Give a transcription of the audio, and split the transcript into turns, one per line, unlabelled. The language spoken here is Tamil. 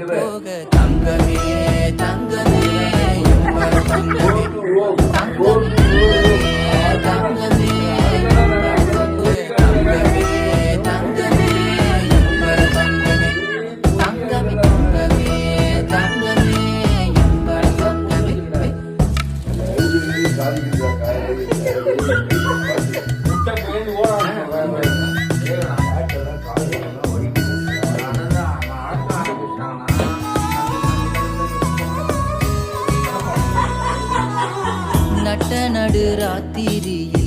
போக தங்கமே தங்கமே எம்பர தங்கமே தங்கமே தங்கமே தங்கமே தங்கமே எம்பர தங்கமே தங்கமே தங்கமே தங்கமே எம்பர தங்கமே நட்ட நடு ராத்திரியில்